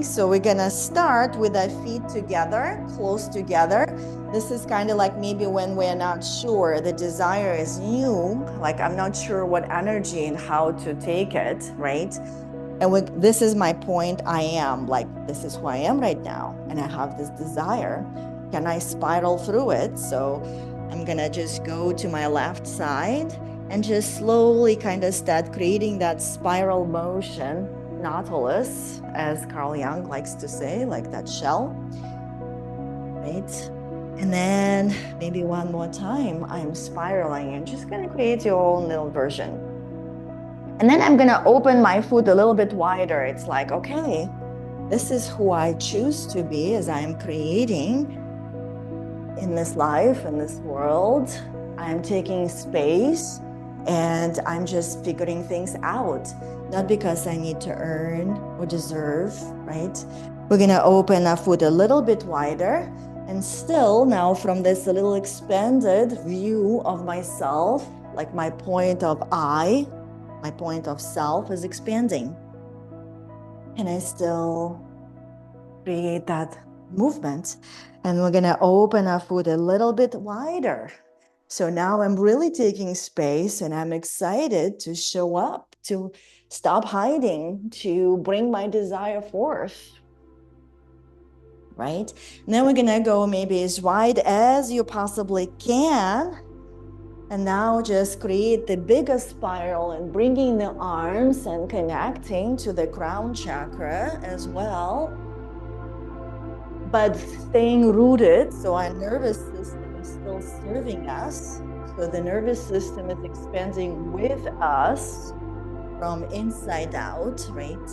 So we're gonna start with our feet together, close together. This is kind of like maybe when we're not sure, the desire is new, like I'm not sure what energy and how to take it, right? And this is my point, I am, like this is who I am right now, and I have this desire. Can I spiral through it? So I'm gonna just go to my left side and just slowly kind of start creating that spiral motion. Nautilus, as Carl Jung likes to say, like that shell, right? And then maybe one more time, I'm spiraling and just gonna create your own little version. And then I'm gonna open my foot a little bit wider. It's like, okay, this is who I choose to be as I'm creating in this life, in this world. I'm taking space and I'm just figuring things out. Not because I need to earn or deserve, right? We're gonna open our foot a little bit wider, and still now from this little expanded view of myself, like my point of I, my point of self is expanding. And I still create that movement. And we're gonna open our foot a little bit wider. So now I'm really taking space and I'm excited to show up, to stop hiding, to bring my desire forth, right? And then we're gonna go maybe as wide as you possibly can. And now just create the biggest spiral and bringing the arms and connecting to the crown chakra as well. But staying rooted, so our nervous system is still serving us. So the nervous system is expanding with us from inside out, right?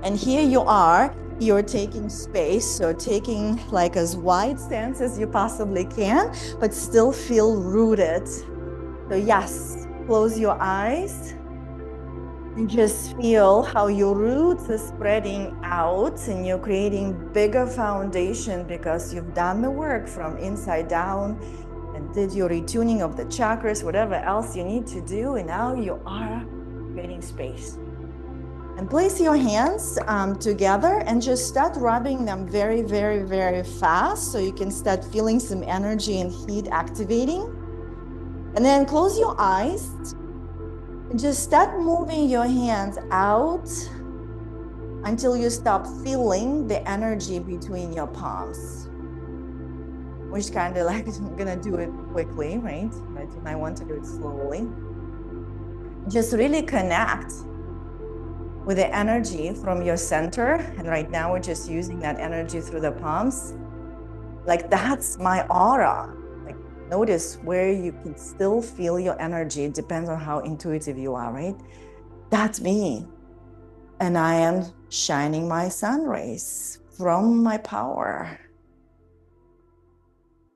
And here you are, you're taking space, so taking like as wide stance as you possibly can, but still feel rooted. So yes, close your eyes and just feel how your roots are spreading out and you're creating bigger foundation because you've done the work from inside down and did your retuning of the chakras, whatever else you need to do, and now you are creating space. And place your hands together and just start rubbing them very, very, very fast so you can start feeling some energy and heat activating. And then close your eyes and just start moving your hands out until you stop feeling the energy between your palms. Which kind of like, I'm gonna do it quickly, right? But you might want to do it slowly. Just really connect with the energy from your center. And right now we're just using that energy through the palms. Like that's my aura. Like notice where you can still feel your energy. It depends on how intuitive you are, right? That's me. And I am shining my sun rays from my power.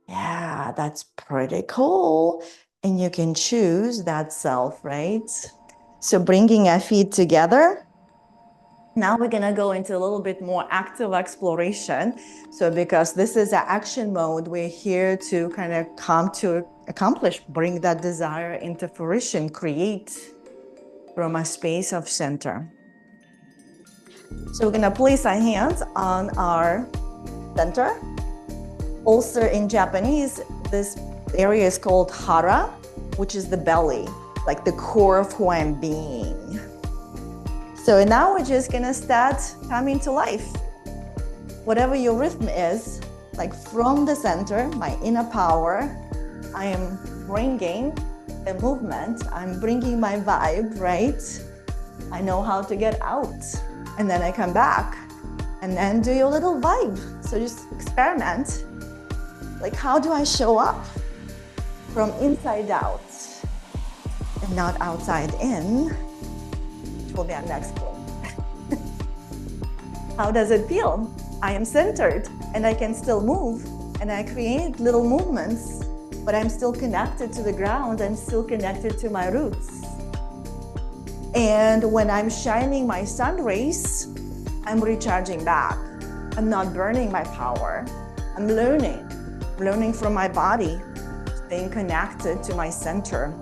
Yeah, that's pretty cool. And you can choose that self, right? So bringing our feet together. Now we're gonna go into a little bit more active exploration. So because this is an action mode, we're here to kind of come to accomplish, bring that desire into fruition, create from a space of center. So we're gonna place our hands on our center. Also in Japanese, this area is called hara, which is the belly, like the core of who I'm being. So now we're just gonna start coming to life. Whatever your rhythm is, like from the center, my inner power, I am bringing the movement, I'm bringing my vibe, right? I know how to get out. And then I come back and then do your little vibe. So just experiment. Like how do I show up from inside out and not outside in? Will be our next goal. How does it feel? I am centered and I can still move and I create little movements, but I'm still connected to the ground. I'm still connected to my roots. And when I'm shining my sun rays, I'm recharging back. I'm not burning my power. I'm learning from my body, staying connected to my center.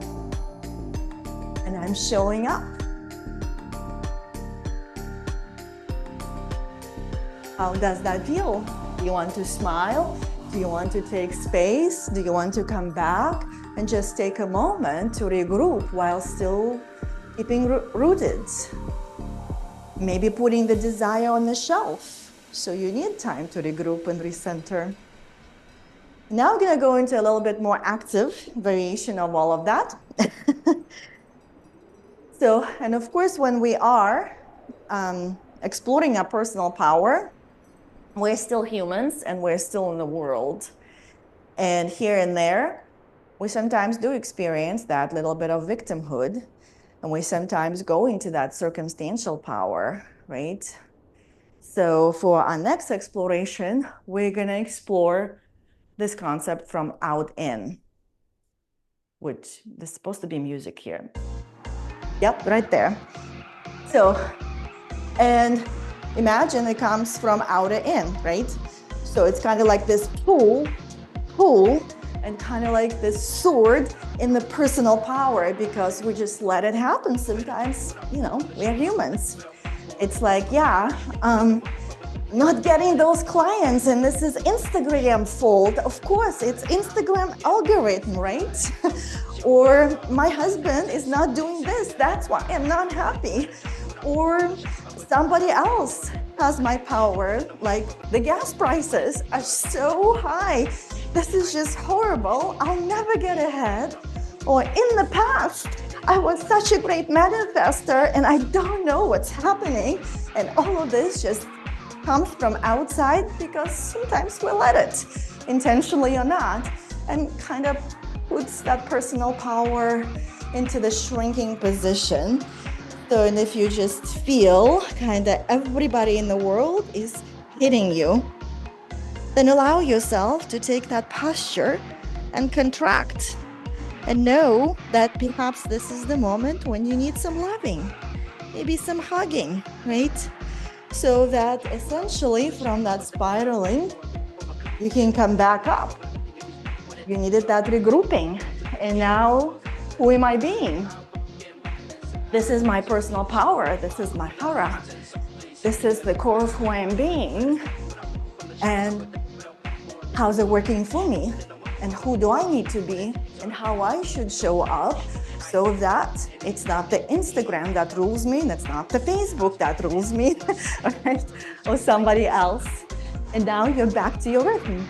And I'm showing up. How does that feel? Do you want to smile? Do you want to take space? Do you want to come back and just take a moment to regroup while still keeping rooted? Maybe putting the desire on the shelf. So you need time to regroup and recenter. Now I'm going to go into a little bit more active variation of all of that. So, and of course, when we are exploring our personal power, we're still humans and we're still in the world. And here and there, we sometimes do experience that little bit of victimhood. And we sometimes go into that circumstantial power, right? So for our next exploration, we're going to explore this concept from out in, which there's supposed to be music here. Yep, right there. So, and imagine it comes from outer in, right? So it's kind of like this pull, and kind of like this sword in the personal power, because we just let it happen sometimes. You know, we're humans. It's like, yeah, not getting those clients, and this is Instagram fault. Of course, it's Instagram algorithm, right? Or my husband is not doing this, that's why I'm not happy. Or somebody else has my power, like the gas prices are so high. This is just horrible, I'll never get ahead. Or in the past, I was such a great manifester and I don't know what's happening. And all of this just comes from outside because sometimes we let it, intentionally or not, and kind of puts that personal power into the shrinking position. So, and if you just feel kind of everybody in the world is hitting you, then allow yourself to take that posture and contract. And know that perhaps this is the moment when you need some loving, maybe some hugging, right? So that essentially from that spiraling, you can come back up. You needed that regrouping. And now, who am I being? This is my personal power. This is my hara. This is the core of who I am being. And how's it working for me? And who do I need to be? And how I should show up so that it's not the Instagram that rules me, and it's not the Facebook that rules me, right? Or somebody else. And now you're back to your rhythm.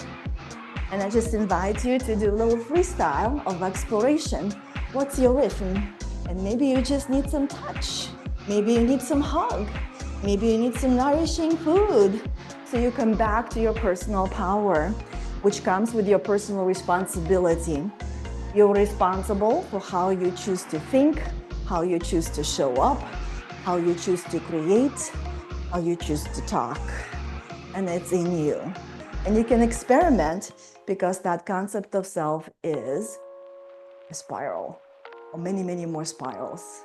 And I just invite you to do a little freestyle of exploration. What's your rhythm? And maybe you just need some touch. Maybe you need some hug. Maybe you need some nourishing food. So you come back to your personal power, which comes with your personal responsibility. You're responsible for how you choose to think, how you choose to show up, how you choose to create, how you choose to talk. And it's in you. And you can experiment, because that concept of self is a spiral, or many, many more spirals,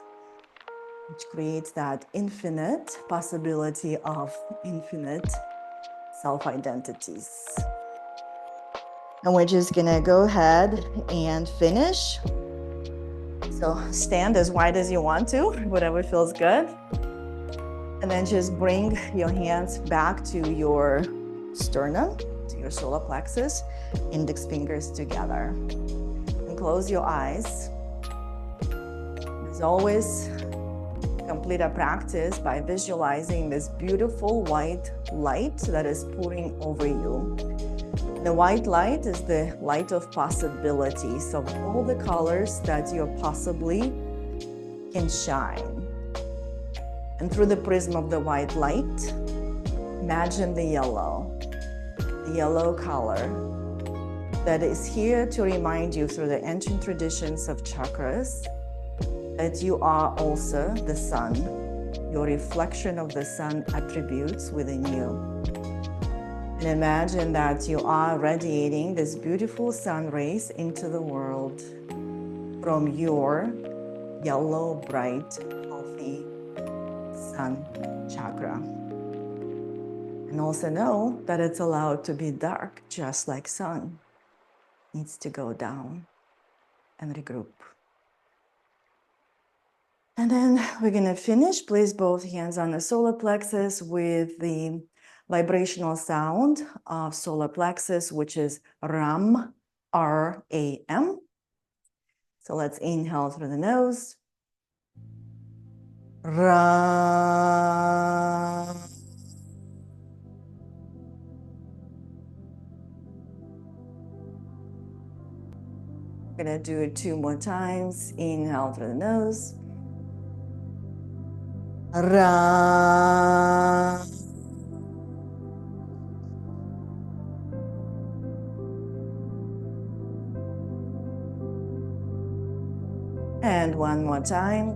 which creates that infinite possibility of infinite self-identities. And we're just gonna go ahead and finish. So stand as wide as you want to, whatever feels good. And then just bring your hands back to your sternum, to your solar plexus, index fingers together. And close your eyes. As always, complete a practice by visualizing this beautiful white light that is pouring over you. The white light is the light of possibilities, of all the colors that you possibly can shine. And through the prism of the white light, imagine the yellow color that is here to remind you through the ancient traditions of chakras that you are also the sun, your reflection of the sun attributes within you. And imagine that you are radiating this beautiful sun rays into the world from your yellow, bright, healthy sun chakra. And also know that it's allowed to be dark, just like sun. It needs to go down and regroup. And then we're gonna finish. Place both hands on the solar plexus with the vibrational sound of solar plexus, which is Ram, R-A-M. So let's inhale through the nose. Ram. We're gonna do it 2 more times. Inhale through the nose. Ram. And 1 more time.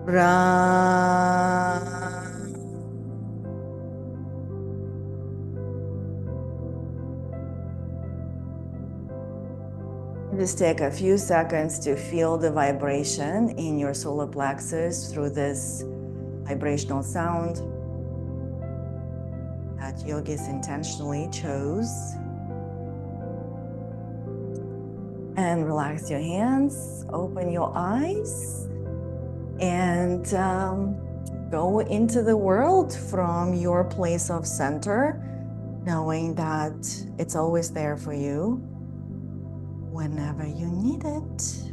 Ram. Just take a few seconds to feel the vibration in your solar plexus through this vibrational sound that yogis intentionally chose. And relax your hands, open your eyes, and go into the world from your place of center, knowing that it's always there for you whenever you need it.